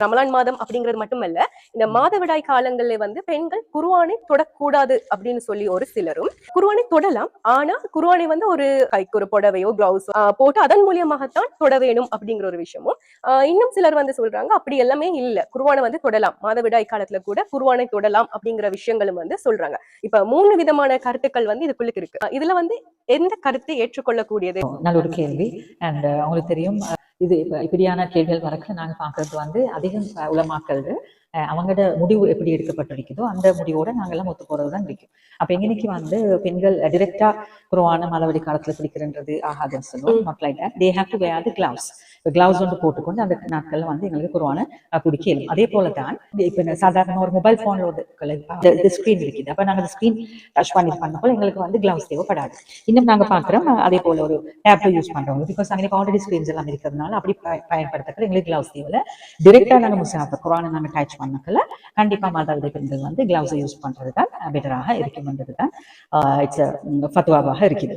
ரமலான் மாதம் அப்படிங்கிறது மட்டுமல்ல, இந்த மாதவிடாய் காலங்கள்ல பெண்கள் குர்ஆனை தொடக்கூடாது அப்படின்னு சொல்லி ஒரு சிலரும், குர்ஆனை தொடலாம். ஆனா குர்ஆனை ஒரு கைக்கு ஒரு புடவையோ கிளவுஸ் போட்டு அதன் மூலியமாகத்தான் தொட வேணும் அப்படிங்கிற ஒரு விஷயமும் இன்னும் சிலர் சொல்றாங்க அப்படி எல்லாமே இல்ல. குர்ஆனை தொடலாம். மாதவிடாய் காலத்துல கூட குர்ஆனை தொடலாம் அப்படிங்கிற விஷயங்களும் சொல்றாங்க. இப்ப 3 விதமான கருத்துக்கள் இதுக்குள்ள இருக்கு. இதுல எந்த கருத்தை ஏற்றுக்கொள்ளக்கூடியது? நல்ல ஒரு கேள்வி. அண்ட் உங்களுக்கு தெரியும், இது இப்படியான கேள்விகள் வரக்கு நாங்க பாக்குறது அதிகம் உலமாக்கள் அவங்களோட முடிவு எப்படி எடுக்கப்பட்டிருக்குதோ அந்த முடிவோட நாங்கெல்லாம் ஒத்து போறதுதான் இருக்கும். அப்ப எங்கனைக்கு பெண்கள் டிரெக்டா குர்ஆன மாதவிடாய் காலத்துல பிடிக்கிறன்றது ஆகாதுன்னு சொல்லுவோம். Not like that. They have to wear the gloves. Gloves போட்டுக்கொண்டு அந்த நாட்கள்ல எங்களுக்கு குர்ஆனை பிடிக்கலும். அதே போலதான் இப்ப சாதாரண ஒரு மொபைல் போன்ல ஸ்கிரீன் இருக்குது. அப்ப நாங்க ஸ்கிரீன் டச் பண்ணப்போ எங்களுக்கு கிளவுஸ் தேவைப்படாது. இன்னும் நாங்க பாக்குறோம் அதே போல ஒரு டேப்ல யூஸ் பண்றவங்க, பிகாஸ் அங்கே ஆல்ரெடி ஸ்கிரீன்ஸ் எல்லாம் இருக்கிறதுனால அப்படி பயன்படுத்தக்கள் எங்களுக்கு கிளவுஸ் தேவை. டிரெக்டா நாங்க முஸ்லிம் குர்ஆனை நாங்க டச் பண்ணக்கல கண்டிப்பா மாதவிடாய் பெண்கள் கிளவுஸ் யூஸ் பண்றதுதான் பெட்டராக இருக்கும்ன்றதுதான் இட்ஸ் ஃபத்வாவாக இருக்குது.